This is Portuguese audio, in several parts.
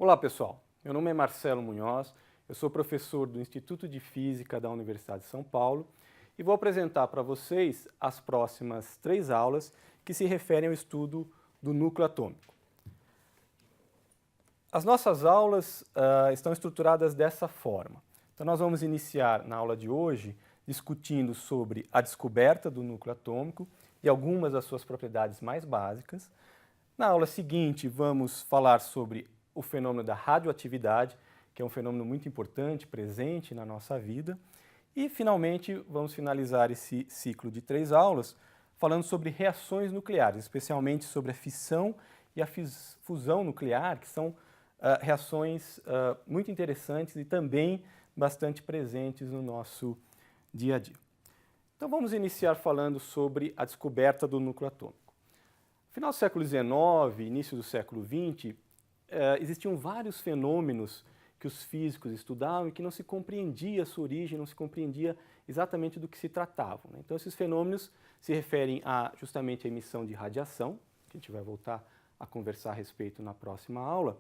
Olá pessoal, meu nome é Marcelo Munhoz, eu sou professor do Instituto de Física da Universidade de São Paulo e vou apresentar para vocês as próximas 3 aulas que se referem ao estudo do núcleo atômico. As nossas aulas estão estruturadas dessa forma. Então nós vamos iniciar na aula de hoje discutindo sobre a descoberta do núcleo atômico e algumas das suas propriedades mais básicas. Na aula seguinte vamos falar sobre o fenômeno da radioatividade, que é um fenômeno muito importante, presente na nossa vida. E, finalmente, vamos finalizar esse ciclo de 3 aulas falando sobre reações nucleares, especialmente sobre a fissão e a fusão nuclear, que são reações muito interessantes e também bastante presentes no nosso dia a dia. Então, vamos iniciar falando sobre a descoberta do núcleo atômico. No final do século XIX, início do século XX, existiam vários fenômenos que os físicos estudavam e que não se compreendia a sua origem, não se compreendia exatamente do que se tratavam, né? Então, esses fenômenos se referem justamente à emissão de radiação, que a gente vai voltar a conversar a respeito na próxima aula,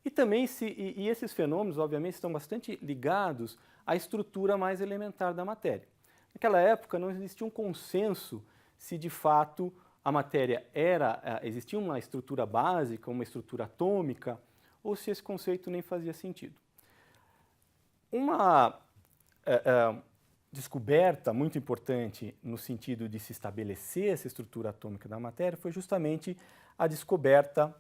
e também esses fenômenos, obviamente, estão bastante ligados à estrutura mais elementar da matéria. Naquela época, não existia um consenso se, de fato, a matéria existia uma estrutura básica, uma estrutura atômica, ou se esse conceito nem fazia sentido. Uma descoberta muito importante no sentido de se estabelecer essa estrutura atômica da matéria foi justamente a descoberta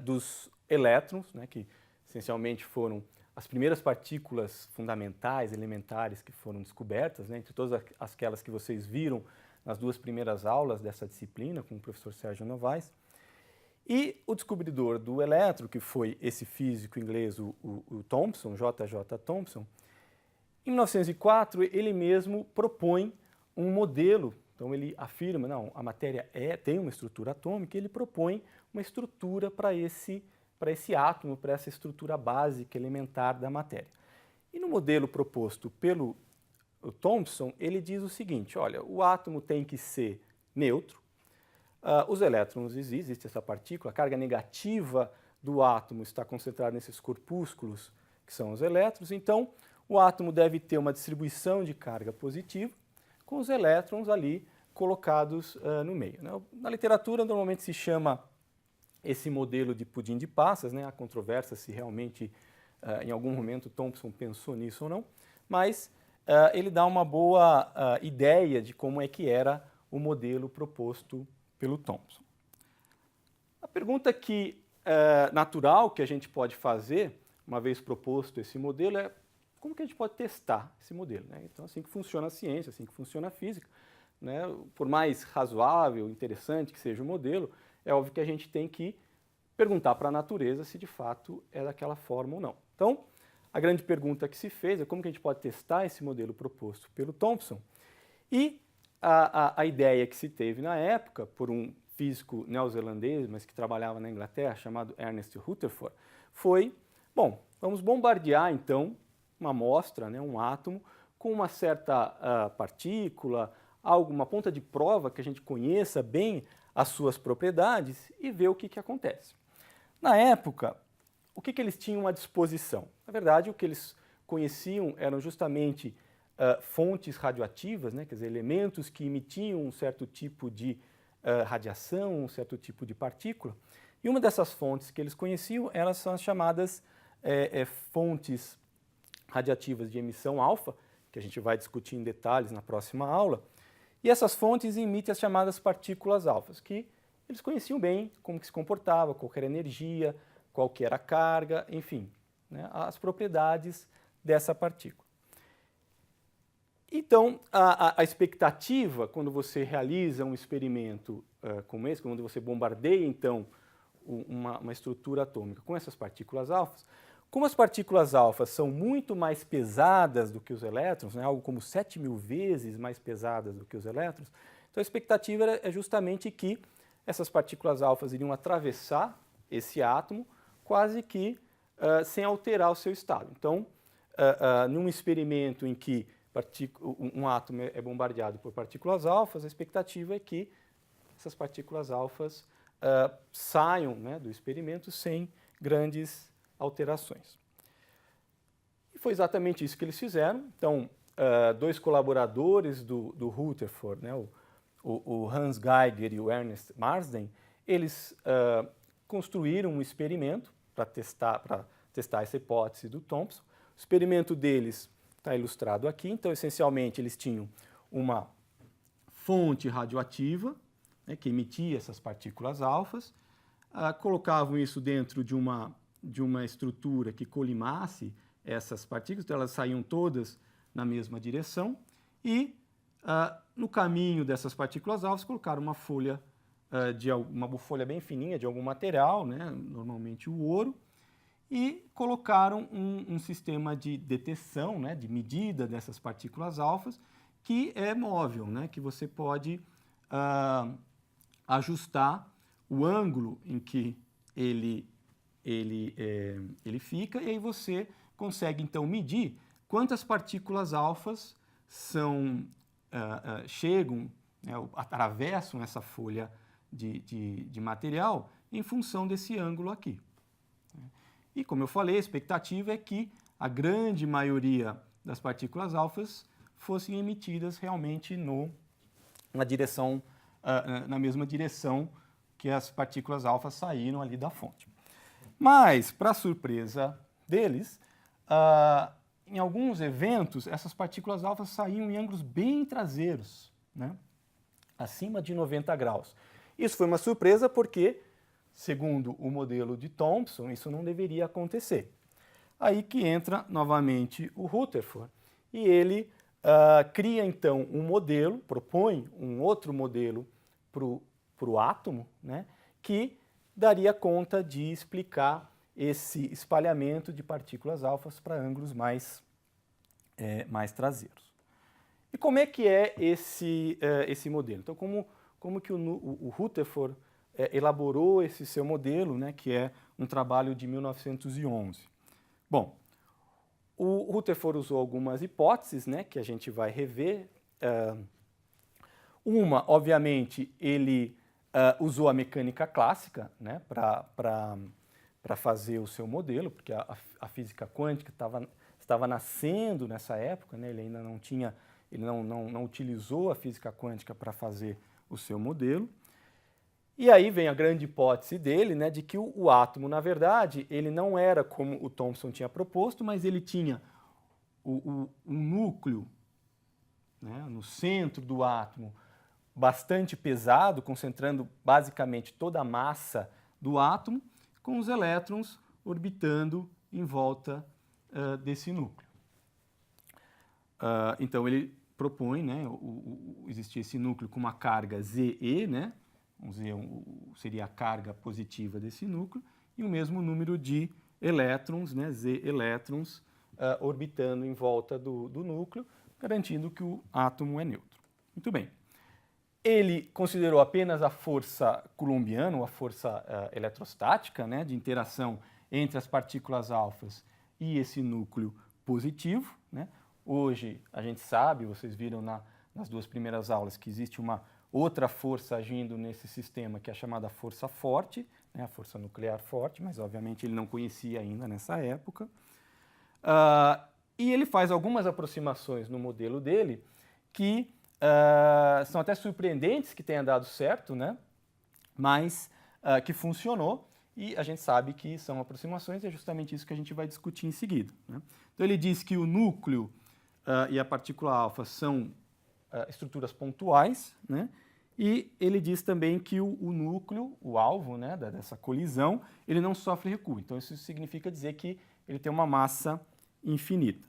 dos elétrons, né, que essencialmente foram as primeiras partículas fundamentais, elementares que foram descobertas, né, entre todas aquelas que vocês viram nas 2 primeiras aulas dessa disciplina, com o professor Sérgio Novaes. E o descobridor do elétron, que foi esse físico inglês, o Thomson, J.J. Thomson, em 1904 ele mesmo propõe um modelo. Então ele afirma, não, a matéria tem uma estrutura atômica, e ele propõe uma estrutura para esse átomo, para essa estrutura básica, elementar da matéria. E no modelo proposto pelo Thomson, ele diz o seguinte: olha, o átomo tem que ser neutro, os elétrons existe essa partícula, a carga negativa do átomo está concentrada nesses corpúsculos que são os elétrons, então o átomo deve ter uma distribuição de carga positiva com os elétrons ali colocados no meio, né? Na literatura normalmente se chama esse modelo de pudim de passas, né? Há controvérsia se realmente em algum momento Thomson pensou nisso ou não, mas ele dá uma boa ideia de como é que era o modelo proposto pelo Thomson. A pergunta natural que a gente pode fazer, uma vez proposto esse modelo, é como que a gente pode testar esse modelo, né? Então, assim que funciona a ciência, assim que funciona a física, né? Por mais razoável, interessante que seja o modelo, é óbvio que a gente tem que perguntar para a natureza se de fato é daquela forma ou não. Então, a grande pergunta que se fez é como que a gente pode testar esse modelo proposto pelo Thomson. E a ideia que se teve na época, por um físico neozelandês, mas que trabalhava na Inglaterra, chamado Ernest Rutherford, foi, bom, vamos bombardear então uma amostra, né, um átomo, com uma certa partícula, uma ponta de prova que a gente conheça bem as suas propriedades e ver o que acontece. Na época, o que eles tinham à disposição? Na verdade, o que eles conheciam eram justamente fontes radioativas, né, quer dizer, elementos que emitiam um certo tipo de radiação, um certo tipo de partícula. E uma dessas fontes que eles conheciam são as chamadas fontes radiativas de emissão alfa, que a gente vai discutir em detalhes na próxima aula. E essas fontes emitem as chamadas partículas alfas, que eles conheciam bem como que se comportava, qual era a energia, qual que era a carga, enfim, né, as propriedades dessa partícula. Então, a expectativa, quando você realiza um experimento como esse, quando você bombardeia, então, uma estrutura atômica com essas partículas alfas, como as partículas alfas são muito mais pesadas do que os elétrons, né, algo como 7.000 vezes mais pesadas do que os elétrons, então a expectativa é justamente que essas partículas alfas iriam atravessar esse átomo quase que sem alterar o seu estado. Então, num experimento em que um átomo é bombardeado por partículas alfas, a expectativa é que essas partículas alfas saiam, né, do experimento sem grandes alterações. E foi exatamente isso que eles fizeram. Então, dois colaboradores do Rutherford, né, o Hans Geiger e o Ernest Marsden, eles construíram um experimento para testar essa hipótese do Thomson. O experimento deles está ilustrado aqui. Então, essencialmente, eles tinham uma fonte radioativa, né, que emitia essas partículas alfas, colocavam isso dentro de uma estrutura que colimasse essas partículas, então elas saíam todas na mesma direção, e no caminho dessas partículas alfas colocaram uma folha, uma folha bem fininha de algum material, né, normalmente o ouro, e colocaram um sistema de detecção, né, de medida dessas partículas alfas, que é móvel, né, que você pode ajustar o ângulo em que ele fica, e aí você consegue, então, medir quantas partículas alfas chegam, né, atravessam essa folha de material em função desse ângulo aqui. E, como eu falei, a expectativa é que a grande maioria das partículas alfas fossem emitidas realmente na mesma direção que as partículas alfas saíram ali da fonte. Mas, para surpresa deles, em alguns eventos, essas partículas alfas saíam em ângulos bem traseiros, né? Acima de 90 graus. Isso foi uma surpresa porque, segundo o modelo de Thomson, isso não deveria acontecer. Aí que entra novamente o Rutherford e ele cria então um modelo, propõe um outro modelo para o átomo, né, que daria conta de explicar esse espalhamento de partículas alfas para ângulos mais traseiros. E como é que é esse modelo? Então, como que o Rutherford elaborou esse seu modelo, né, que é um trabalho de 1911? Bom, o Rutherford usou algumas hipóteses, né, que a gente vai rever. Uma, obviamente, ele usou a mecânica clássica, né, para fazer o seu modelo, porque a física quântica estava nascendo nessa época, né, ele ainda não utilizou a física quântica para fazer o seu modelo. E aí vem a grande hipótese dele, né, de que o átomo, na verdade, ele não era como o Thomson tinha proposto, mas ele tinha um núcleo, né, no centro do átomo bastante pesado, concentrando basicamente toda a massa do átomo, com os elétrons orbitando em volta desse núcleo. Então ele propõe, né, existir esse núcleo com uma carga Ze, né, seria a carga positiva desse núcleo, e o mesmo número de elétrons, né, Z elétrons, orbitando em volta do núcleo, garantindo que o átomo é neutro. Muito bem. Ele considerou apenas a força coulombiana, ou a força eletrostática, né, de interação entre as partículas alfas e esse núcleo positivo, né. Hoje a gente sabe, vocês viram nas duas primeiras aulas, que existe uma outra força agindo nesse sistema, que é a chamada força forte, né, a força nuclear forte, mas obviamente ele não conhecia ainda nessa época. E ele faz algumas aproximações no modelo dele que são até surpreendentes que tenha dado certo, né, mas que funcionou, e a gente sabe que são aproximações, e é justamente isso que a gente vai discutir em seguida, né. Então ele diz que o núcleo e a partícula alfa são estruturas pontuais, né? E ele diz também que o núcleo, o alvo, né, dessa colisão, ele não sofre recuo. Então isso significa dizer que ele tem uma massa infinita.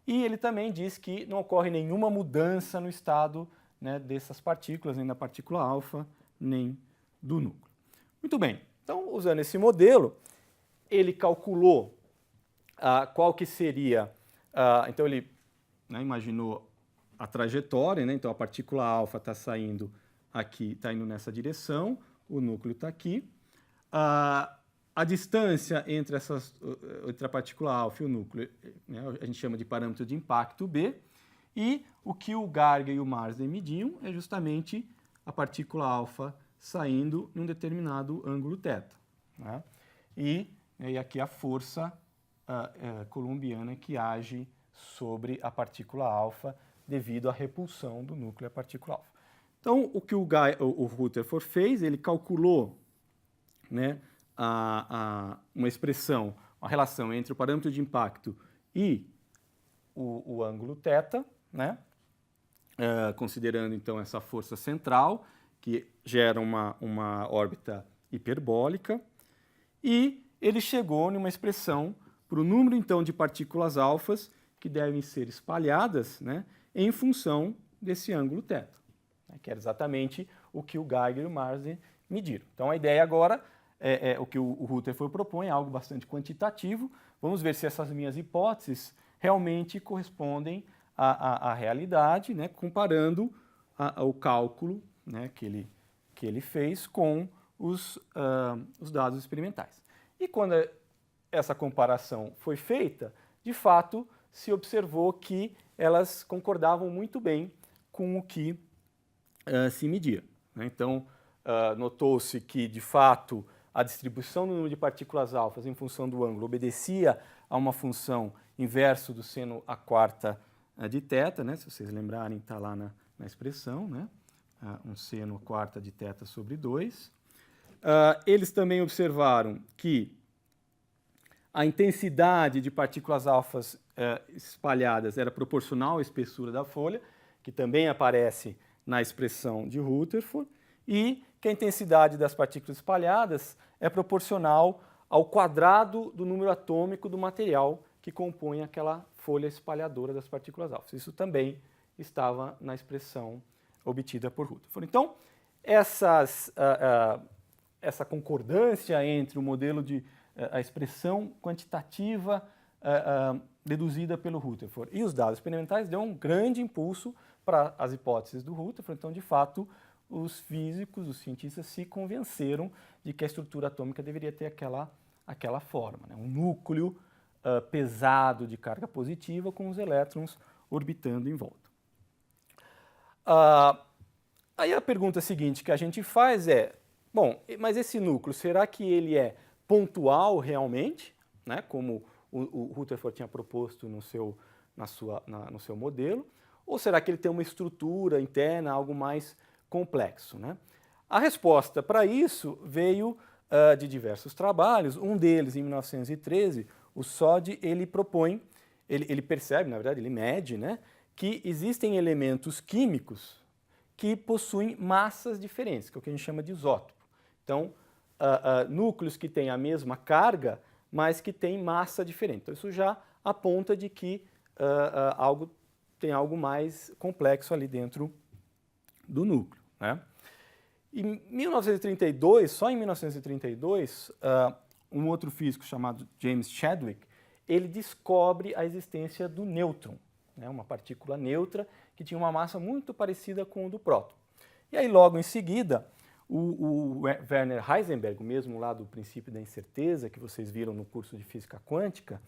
E ele também diz que não ocorre nenhuma mudança no estado, né, dessas partículas, nem da partícula alfa, nem do núcleo. Muito bem, então usando esse modelo, ele calculou qual que seria, então ele, né, imaginou a trajetória, né? Então a partícula alfa está saindo aqui, está indo nessa direção, o núcleo está aqui. A distância entre a partícula alfa e o núcleo, né, a gente chama de parâmetro de impacto B, e o que o Geiger e o Marsden mediam é justamente a partícula alfa saindo em um determinado ângulo θ, né? E né, e aqui a força coulombiana que age sobre a partícula alfa devido à repulsão do núcleo à partícula alfa. Então, o que o Rutherford fez, ele calculou, né, uma expressão, uma relação entre o parâmetro de impacto e o ângulo θ, né, considerando então essa força central, que gera uma órbita hiperbólica, e ele chegou numa expressão para o número então de partículas alfas que devem ser espalhadas, né, em função desse ângulo θ, né, que era exatamente o que o Geiger e o Marsden mediram. Então a ideia agora o que o Rutherford propõe, é algo bastante quantitativo. Vamos ver se essas minhas hipóteses realmente correspondem à realidade, né, comparando o cálculo, né, que ele fez com os dados experimentais. E quando essa comparação foi feita, de fato, se observou que elas concordavam muito bem com o que se media, né? Então, notou-se que, de fato, a distribuição do número de partículas alfas em função do ângulo obedecia a uma função inverso do seno a quarta de θ, né? Se vocês lembrarem, está lá na expressão, né? Um seno a quarta de θ sobre 2. Eles também observaram que a intensidade de partículas alfas espalhadas era proporcional à espessura da folha, que também aparece na expressão de Rutherford, e que a intensidade das partículas espalhadas é proporcional ao quadrado do número atômico do material que compõe aquela folha espalhadora das partículas alfas. Isso também estava na expressão obtida por Rutherford. Então, essa concordância entre o modelo a expressão quantitativa deduzida pelo Rutherford e os dados experimentais deu um grande impulso para as hipóteses do Rutherford. Então, de fato, os físicos, os cientistas se convenceram de que a estrutura atômica deveria ter aquela forma, né? Um núcleo pesado de carga positiva com os elétrons orbitando em volta. Aí a pergunta seguinte que a gente faz é, bom, mas esse núcleo, será que ele é pontual realmente, né, como o Rutherford tinha proposto no seu modelo, ou será que ele tem uma estrutura interna, algo mais complexo, né? A resposta para isso veio de diversos trabalhos. Um deles, em 1913, o Soddy, ele propõe, ele percebe, na verdade, ele mede, né, que existem elementos químicos que possuem massas diferentes, que é o que a gente chama de isótopo. Então, núcleos que têm a mesma carga, mas que têm massa diferente. Então, isso já aponta de que tem algo mais complexo ali dentro do núcleo, né? Em 1932, só em 1932, um outro físico chamado James Chadwick, ele descobre a existência do nêutron, né, uma partícula neutra que tinha uma massa muito parecida com o do próton. E aí, logo em seguida, o Werner Heisenberg, o mesmo lá do princípio da incerteza, que vocês viram no curso de física quântica,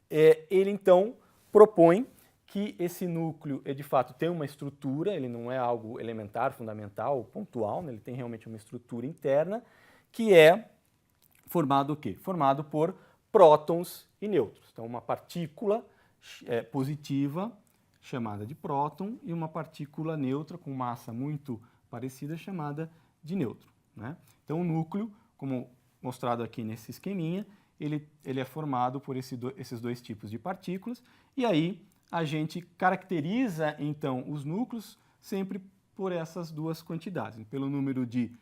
ele então propõe que esse núcleo, de fato, tem uma estrutura, ele não é algo elementar, fundamental, pontual, né? Ele tem realmente uma estrutura interna, que é formado o quê? Formado por prótons e nêutrons. Então, uma partícula positiva, chamada de próton, e uma partícula neutra com massa muito parecida, chamada de nêutron, né? Então, o núcleo, como mostrado aqui nesse esqueminha, ele é formado por esses dois tipos de partículas, e aí a gente caracteriza, então, os núcleos sempre por essas duas quantidades, pelo número de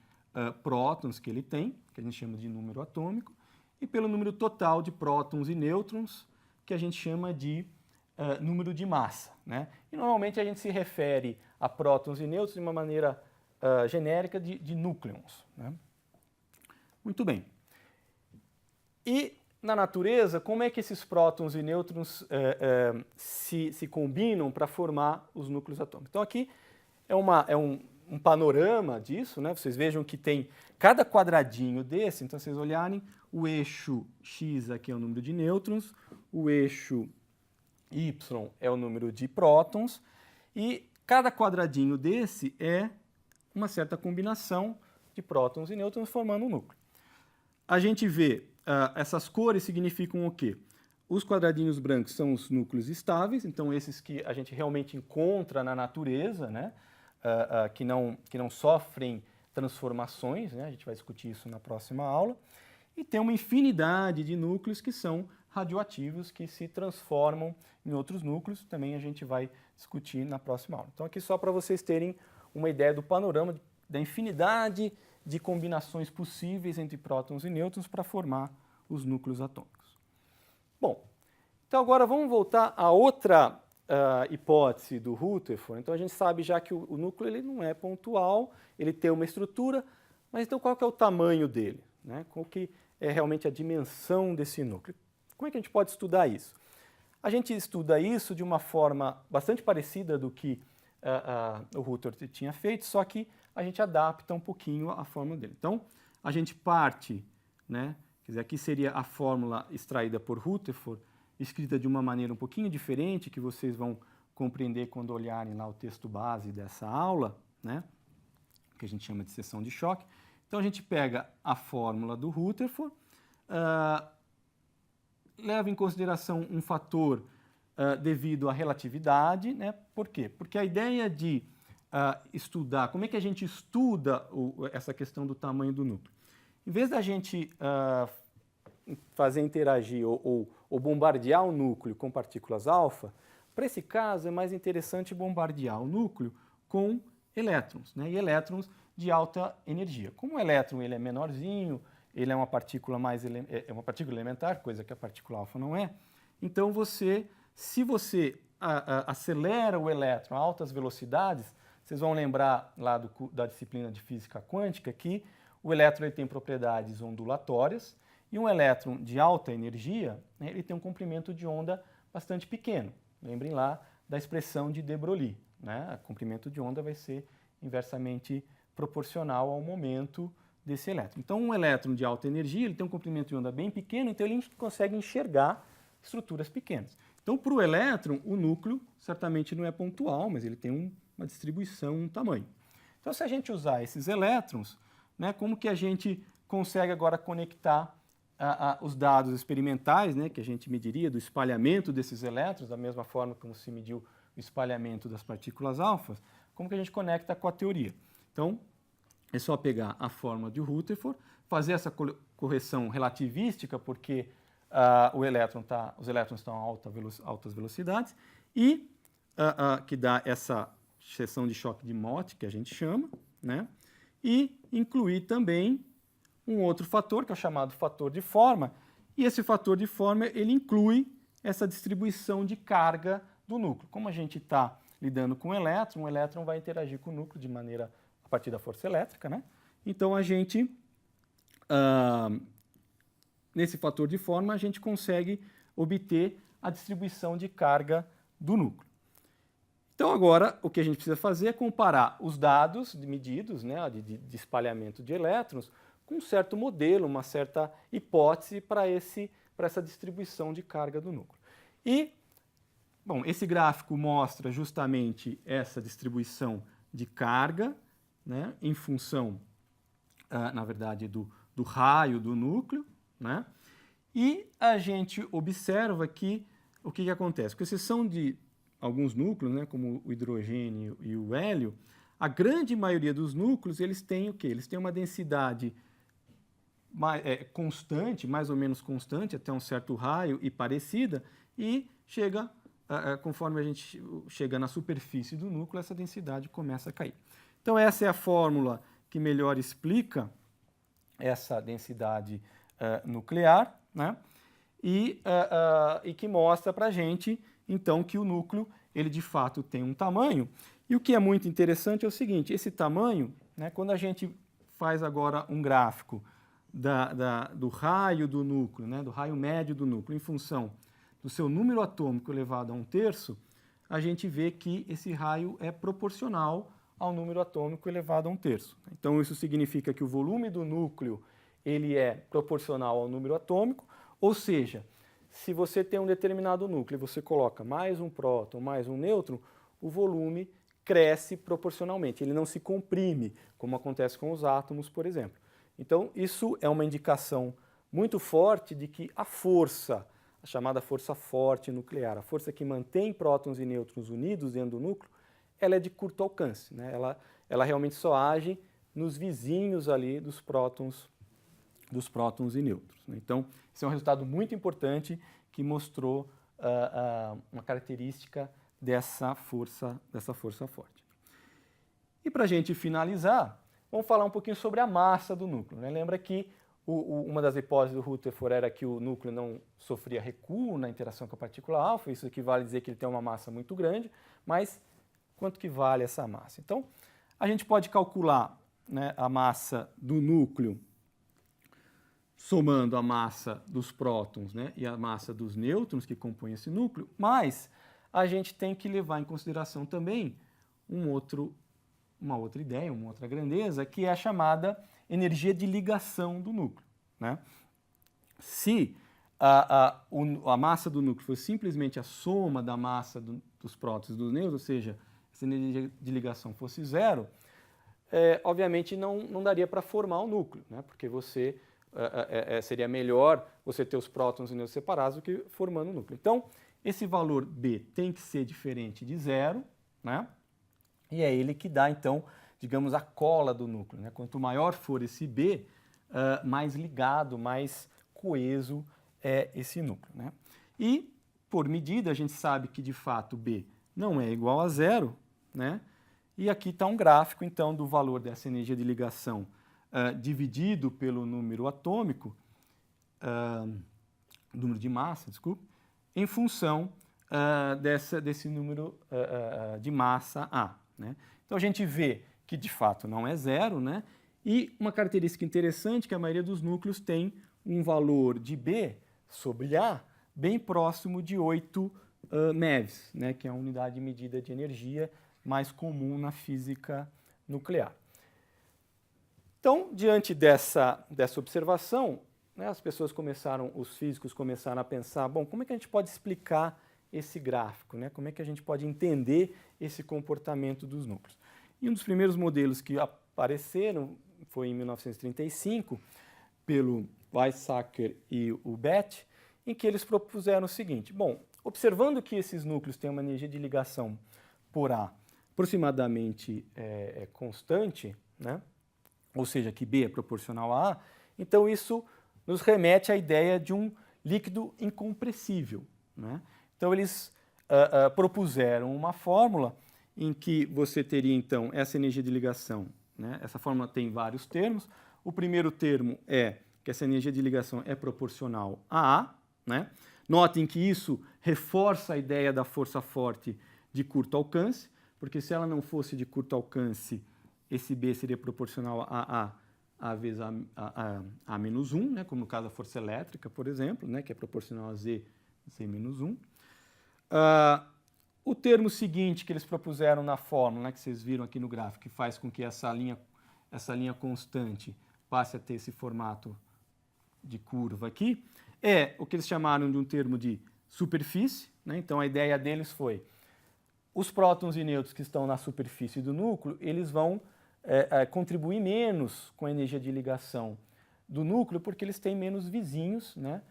prótons que ele tem, que a gente chama de número atômico, e pelo número total de prótons e nêutrons, que a gente chama de número de massa, né? E normalmente a gente se refere a prótons e nêutrons de uma maneira genérica de núcleons, né? Muito bem. E na natureza, como é que esses prótons e nêutrons se combinam para formar os núcleos atômicos? Então aqui é um panorama disso, né? Vocês vejam que tem cada quadradinho desse, então vocês olharem, o eixo X aqui é o número de nêutrons, o eixo Y é o número de prótons, e cada quadradinho desse é uma certa combinação de prótons e nêutrons formando um núcleo. A gente vê essas cores significam o quê? Os quadradinhos brancos são os núcleos estáveis, então esses que a gente realmente encontra na natureza, né? Que não sofrem transformações, né? A gente vai discutir isso na próxima aula. E tem uma infinidade de núcleos que são radioativos, que se transformam em outros núcleos, também a gente vai discutir na próxima aula. Então aqui só para vocês terem uma ideia do panorama da infinidade de combinações possíveis entre prótons e nêutrons para formar os núcleos atômicos. Bom, então agora vamos voltar a outra hipótese do Rutherford. Então a gente sabe já que o núcleo ele não é pontual, ele tem uma estrutura, mas então qual que é o tamanho dele, né? Qual que é realmente a dimensão desse núcleo? Como é que a gente pode estudar isso? A gente estuda isso de uma forma bastante parecida do que o Rutherford tinha feito, só que a gente adapta um pouquinho a fórmula dele. Então, a gente parte, né? Quer dizer, aqui seria a fórmula extraída por Rutherford, escrita de uma maneira um pouquinho diferente, que vocês vão compreender quando olharem lá o texto base dessa aula, né? Que a gente chama de seção de choque. Então, a gente pega a fórmula do Rutherford, leva em consideração um fator devido à relatividade, né? Por quê? Porque a ideia de estudar, como é que a gente estuda essa questão do tamanho do núcleo? Em vez da gente fazer interagir ou bombardear o núcleo com partículas alfa, para esse caso é mais interessante bombardear o núcleo com elétrons, né? E elétrons de alta energia. Como o elétron ele é menorzinho, ele é uma partícula uma partícula elementar, coisa que a partícula alfa não é. Então se você acelera o elétron a altas velocidades, vocês vão lembrar lá da disciplina de física quântica que o elétron ele tem propriedades ondulatórias e um elétron de alta energia, né, ele tem um comprimento de onda bastante pequeno. Lembrem lá da expressão de de Broglie, né? O comprimento de onda vai ser inversamente proporcional ao momento desse elétron. Então, um elétron de alta energia ele tem um comprimento de onda bem pequeno, então ele consegue enxergar estruturas pequenas. Então, para o elétron, o núcleo certamente não é pontual, mas ele tem uma distribuição, um tamanho. Então, se a gente usar esses elétrons, né, como que a gente consegue agora conectar os dados experimentais, né, que a gente mediria do espalhamento desses elétrons, da mesma forma como se mediu o espalhamento das partículas alfas, como que a gente conecta com a teoria? Então, é só pegar a fórmula de Rutherford, fazer essa correção relativística, porque os elétrons estão a altas velocidades, e que dá essa seção de choque de Mott, que a gente chama, né? E incluir também um outro fator, que é o chamado fator de forma, e esse fator de forma ele inclui essa distribuição de carga do núcleo. Como a gente está lidando com o elétron vai interagir com o núcleo de maneira a partir da força elétrica, né? Então a gente, nesse fator de forma, a gente consegue obter a distribuição de carga do núcleo. Então agora o que a gente precisa fazer é comparar os dados medidos, né, de espalhamento de elétrons com um certo modelo, uma certa hipótese para essa distribuição de carga do núcleo. E, bom, esse gráfico mostra justamente essa distribuição de carga, né, em função, na verdade, do raio do núcleo, né? E a gente observa que o que acontece? Com exceção de alguns núcleos, né, como o hidrogênio e o hélio, a grande maioria dos núcleos eles têm o quê? Eles têm uma densidade constante, mais ou menos constante, até um certo raio e parecida, e chega, conforme a gente chega na superfície do núcleo, essa densidade começa a cair. Então essa é a fórmula que melhor explica essa densidade nuclear, né? E que mostra para a gente, então, que o núcleo, ele de fato tem um tamanho. E o que é muito interessante é o seguinte, esse tamanho, né, quando a gente faz agora um gráfico do raio do núcleo, né, do raio médio do núcleo, em função do seu número atômico elevado a 1/3, a gente vê que esse raio é proporcional ao número atômico elevado a 1/3. Então, isso significa que o volume do núcleo ele é proporcional ao número atômico, ou seja, se você tem um determinado núcleo e você coloca mais um próton, mais um nêutron, o volume cresce proporcionalmente, ele não se comprime, como acontece com os átomos, por exemplo. Então, isso é uma indicação muito forte de que a força, a chamada força forte nuclear, a força que mantém prótons e nêutrons unidos dentro do núcleo, ela é de curto alcance, né? Ela realmente só age nos vizinhos ali dos prótons e nêutrons, né? Então, esse é um resultado muito importante que mostrou uma característica dessa força forte. E para a gente finalizar, vamos falar um pouquinho sobre a massa do núcleo, né? Lembra que uma das hipóteses do Rutherford era que o núcleo não sofria recuo na interação com a partícula alfa, isso equivale a dizer que ele tem uma massa muito grande, mas quanto que vale essa massa? Então, a gente pode calcular, né, a massa do núcleo somando a massa dos prótons, né, e a massa dos nêutrons que compõem esse núcleo, mas a gente tem que levar em consideração também uma outra ideia, uma outra grandeza, que é a chamada energia de ligação do núcleo, né? Se a massa do núcleo fosse simplesmente a soma da massa dos prótons e dos nêutrons, ou seja, se a energia de ligação fosse zero, obviamente não daria para formar um núcleo, né? Porque seria melhor você ter os prótons e nêutrons separados do que formando um núcleo. Então, esse valor B tem que ser diferente de zero, né? E é ele que dá, então, digamos, a cola do núcleo, né? Quanto maior for esse B, mais ligado, mais coeso é esse núcleo, né? E, por medida, a gente sabe que, de fato, B não é igual a zero, né? E aqui está um gráfico, então, do valor dessa energia de ligação dividido pelo número atômico, número de massa, desculpe, em função desse número de massa A, né? Então, a gente vê que, de fato, não é zero, né? E uma característica interessante é que a maioria dos núcleos tem um valor de B sobre A bem próximo de 8 MeVs, né? Que é a unidade de medida de energia mais comum na física nuclear. Então, diante dessa observação, né, os físicos começaram a pensar, bom, como é que a gente pode explicar esse gráfico, né? Como é que a gente pode entender esse comportamento dos núcleos? E um dos primeiros modelos que apareceram foi em 1935, pelo Weizsäcker e o Bethe, em que eles propuseram o seguinte, bom, observando que esses núcleos têm uma energia de ligação por A aproximadamente constante, né? Ou seja, que B é proporcional a A, então isso nos remete à ideia de um líquido incompressível, né? Então eles propuseram uma fórmula em que você teria então essa energia de ligação, né? Essa fórmula tem vários termos. O primeiro termo é que essa energia de ligação é proporcional a A, né? Notem que isso reforça a ideia da força forte de curto alcance, porque se ela não fosse de curto alcance, esse B seria proporcional a A vezes A menos 1, né? Como no caso da força elétrica, por exemplo, né? Que é proporcional a Z menos 1. O termo seguinte que eles propuseram na fórmula, né? Que vocês viram aqui no gráfico, que faz com que essa linha constante passe a ter esse formato de curva aqui, é o que eles chamaram de um termo de superfície, né? Então a ideia deles foi os prótons e nêutrons que estão na superfície do núcleo, eles vão contribuir menos com a energia de ligação do núcleo porque eles têm menos vizinhos, né,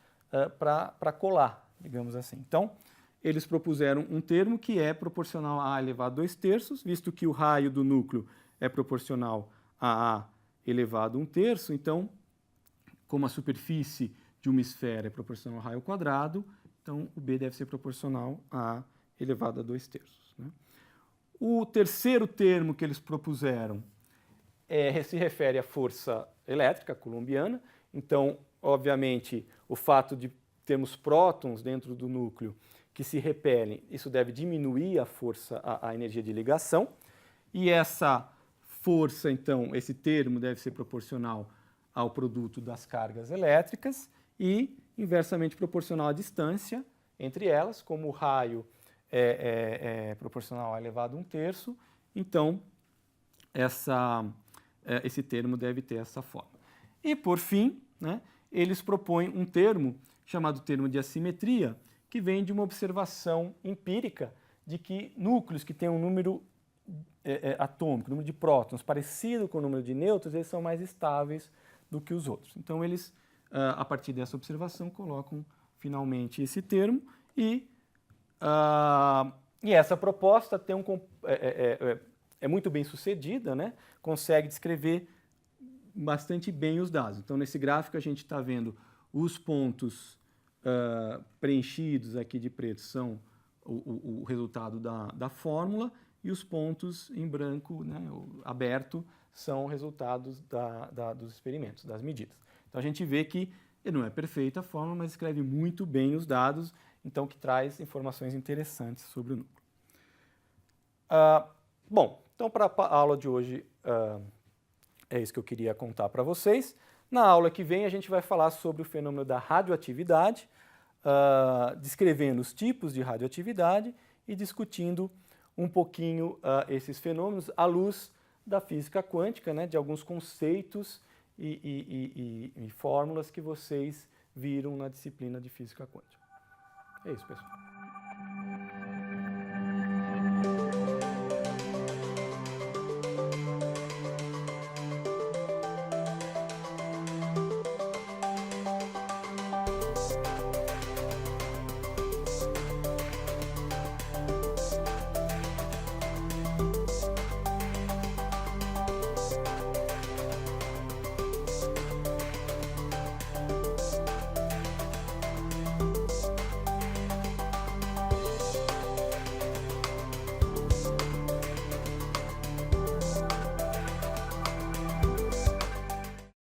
para colar, digamos assim. Então, eles propuseram um termo que é proporcional a A elevado a 2/3, visto que o raio do núcleo é proporcional a A elevado a 1/3, então, como a superfície de uma esfera é proporcional ao raio ao quadrado, então o B deve ser proporcional a A elevado a 2/3. Né? O terceiro termo que eles propuseram se refere à força elétrica coulombiana. Então, obviamente, o fato de termos prótons dentro do núcleo que se repelem, isso deve diminuir a força, a energia de ligação. E essa força, então, esse termo deve ser proporcional ao produto das cargas elétricas e inversamente proporcional à distância entre elas, como o raio é proporcional a elevado a 1/3, então esse termo deve ter essa forma. E, por fim, né, eles propõem um termo chamado termo de assimetria, que vem de uma observação empírica de que núcleos que têm um número atômico, número de prótons parecido com o número de nêutrons, eles são mais estáveis do que os outros. Então, eles a partir dessa observação, colocam finalmente esse termo e essa proposta tem é muito bem sucedida, né? Consegue descrever bastante bem os dados. Então, nesse gráfico, a gente está vendo os pontos preenchidos aqui de preto são o resultado da fórmula e os pontos em branco, né, aberto, são resultados dos experimentos, das medidas. Então, a gente vê que não é perfeita a fórmula, mas escreve muito bem os dados, então que traz informações interessantes sobre o núcleo. Bom, então para a aula de hoje é isso que eu queria contar para vocês. Na aula que vem a gente vai falar sobre o fenômeno da radioatividade, descrevendo os tipos de radioatividade e discutindo um pouquinho esses fenômenos à luz da física quântica, né, de alguns conceitos e fórmulas que vocês viram na disciplina de física quântica. É isso, pessoal.